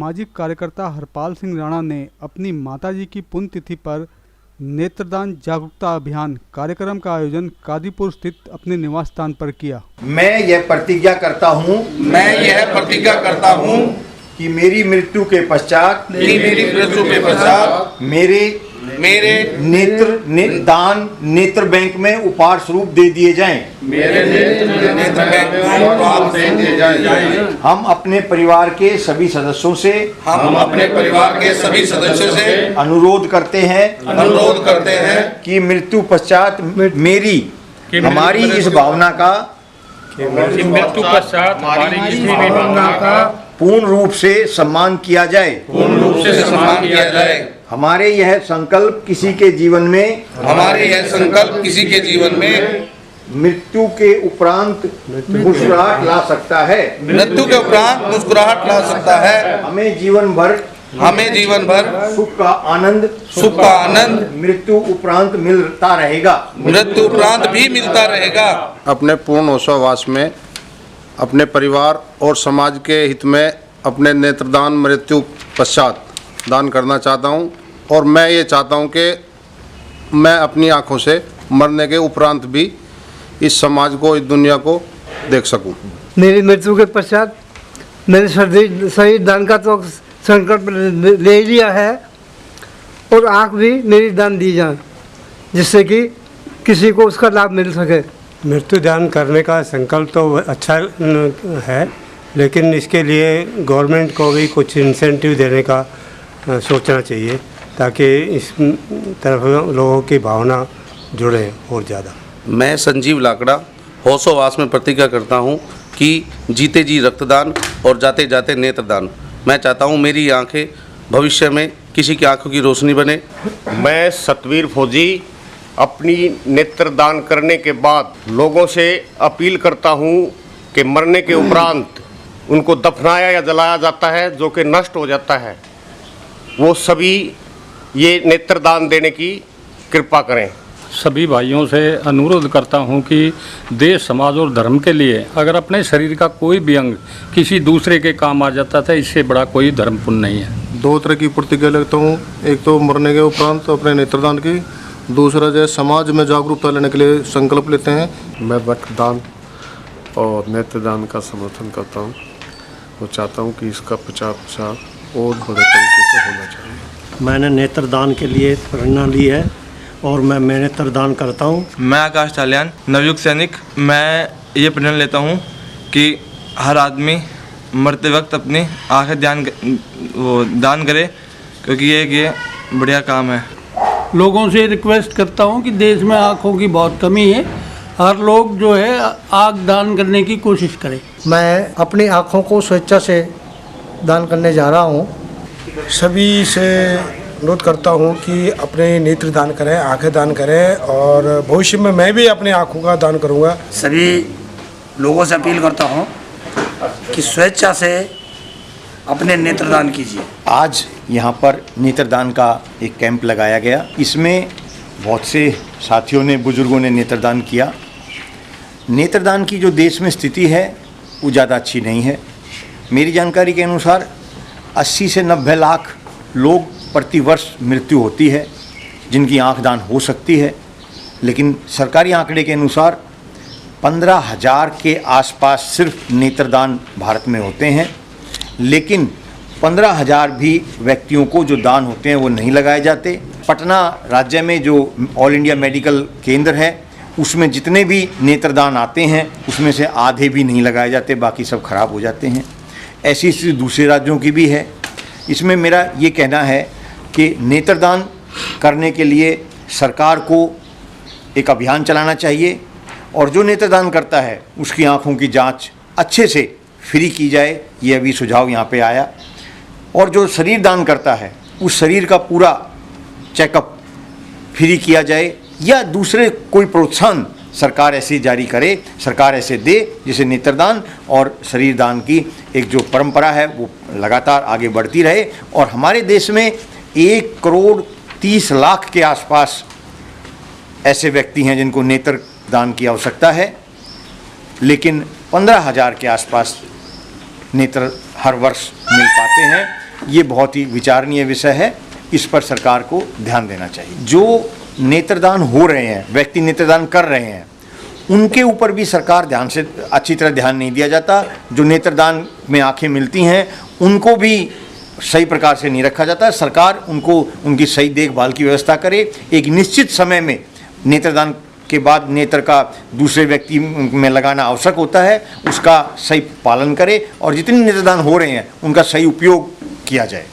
सामाजिक कार्यकर्ता हरपाल सिंह राणा ने अपनी माताजी की पुण्यतिथि पर नेत्रदान जागरूकता अभियान कार्यक्रम का आयोजन कादीपुर स्थित अपने निवास स्थान पर किया। मैं यह प्रतिज्ञा करता हूँ कि मेरी मृत्यु के पश्चात मेरे नेत्र बैंक में उपहार स्वरूप दे दिए जाएं। हम अपने परिवार के सभी सदस्यों से अनुरोध करते हैं कि मृत्यु पश्चात हमारी इस भावना का पूर्ण रूप से सम्मान किया जाए। हमारे यह संकल्प किसी के जीवन में मृत्यु के उपरांत मुस्कुराहट ला सकता है। हमें जीवन भर सुख का आनंद मृत्यु उपरांत मिलता रहेगा। अपने पूर्ण होशावास में अपने परिवार और समाज के हित में अपने नेत्रदान मृत्यु पश्चात दान करना चाहता हूं, और मैं ये चाहता हूं कि मैं अपनी आंखों से मरने के उपरांत भी इस समाज को, इस दुनिया को देख सकूं। मेरी मृत्यु के पश्चात मैंने शरीर दान का तो संकल्प ले लिया है, और आँख भी मेरी दान दी जाए, जिससे कि किसी को उसका लाभ मिल सके। मृत्यु दान करने का संकल्प तो अच्छा है, लेकिन इसके लिए गवर्नमेंट को भी कुछ इंसेंटिव देने का सोचना चाहिए, ताकि इस तरफ लोगों की भावना जुड़े और ज़्यादा। मैं संजीव लाकड़ा होशोवास में प्रतिज्ञा करता हूं कि जीते जी रक्तदान और जाते जाते नेत्रदान। मैं चाहता हूं मेरी आंखें भविष्य में किसी की आंखों की रोशनी बने। मैं सतवीर फौजी अपनी नेत्रदान करने के बाद लोगों से अपील करता हूं कि मरने के उपरांत उनको दफनाया या जलाया जाता है, जो कि नष्ट हो जाता है, वो सभी ये नेत्रदान देने की कृपा करें। सभी भाइयों से अनुरोध करता हूं कि देश, समाज और धर्म के लिए अगर अपने शरीर का कोई भी अंग किसी दूसरे के काम आ जाता था, इससे बड़ा कोई धर्म पुण्य नहीं है। 2 तरह की प्रतिज्ञा लेता हूँ, एक तो मरने के उपरांत अपने नेत्रदान की, दूसरा जो समाज में जागरूकता लेने के लिए संकल्प लेते हैं। मैं रक्तदान और नेत्रदान का समर्थन करता हूँ और चाहता हूँ कि इसका प्रचार और बड़े तरीके से होना चाहिए। मैंने नेत्रदान के लिए प्रेरणा ली है और मैं नेत्रदान करता हूँ। मैं आकाश चालियान, नवयुक्त सैनिक। मैं ये प्रेरणा लेता हूँ कि हर आदमी मरते वक्त अपनी आंखें दान करे, क्योंकि ये बढ़िया काम है। लोगों से रिक्वेस्ट करता हूँ कि देश में आँखों की बहुत कमी है, हर लोग जो है आँख दान करने की कोशिश करें। मैं अपनी आँखों को स्वेच्छा से दान करने जा रहा हूँ। सभी से अनुरोध करता हूँ कि अपने नेत्र दान करें, आंखें दान करें, और भविष्य में मैं भी अपनी आँखों का दान करूँगा। सभी लोगों से अपील करता हूँ कि स्वेच्छा से अपने नेत्रदान कीजिए। आज यहाँ पर नेत्रदान का एक कैंप लगाया गया। इसमें बहुत से साथियों ने, बुजुर्गों ने नेत्रदान किया। नेत्रदान की जो देश में स्थिति है वो ज़्यादा अच्छी नहीं है। मेरी जानकारी के अनुसार 80 से 90 लाख लोग प्रति वर्ष मृत्यु होती है जिनकी आँख दान हो सकती है, लेकिन सरकारी आंकड़े के अनुसार 15,000 के आसपास सिर्फ नेत्रदान भारत में होते हैं, लेकिन 15,000 भी व्यक्तियों को जो दान होते हैं वो नहीं लगाए जाते। पटना राज्य में जो ऑल इंडिया मेडिकल केंद्र है उसमें जितने भी नेत्रदान आते हैं उसमें से आधे भी नहीं लगाए जाते, बाकी सब खराब हो जाते हैं। ऐसी स्थिति दूसरे राज्यों की भी है। इसमें मेरा ये कहना है कि नेत्रदान करने के लिए सरकार को एक अभियान चलाना चाहिए, और जो नेत्रदान करता है उसकी आँखों की जांच अच्छे से फ्री की जाए, ये अभी सुझाव यहाँ पे आया। और जो शरीर दान करता है उस शरीर का पूरा चेकअप फ्री किया जाए, या दूसरे कोई प्रोत्साहन सरकार ऐसे जारी करे, सरकार ऐसे दे जिसे नेत्रदान और शरीर दान की एक जो परंपरा है वो लगातार आगे बढ़ती रहे। और हमारे देश में 1,30,00,000 के आसपास ऐसे व्यक्ति हैं जिनको नेत्र दान की आवश्यकता है, लेकिन 15,000 के आसपास नेत्र हर वर्ष मिल पाते हैं। ये बहुत ही विचारणीय विषय है, इस पर सरकार को ध्यान देना चाहिए। जो नेत्रदान हो रहे हैं, व्यक्ति नेत्रदान कर रहे हैं, उनके ऊपर भी सरकार ध्यान से अच्छी तरह ध्यान नहीं दिया जाता। जो नेत्रदान में आंखें मिलती हैं उनको भी सही प्रकार से नहीं रखा जाता। सरकार उनको उनकी सही देखभाल की व्यवस्था करे, एक निश्चित समय में नेत्रदान के बाद नेत्र का दूसरे व्यक्ति में लगाना आवश्यक होता है, उसका सही पालन करे और जितने नेत्रदान हो रहे हैं उनका सही उपयोग किया जाए।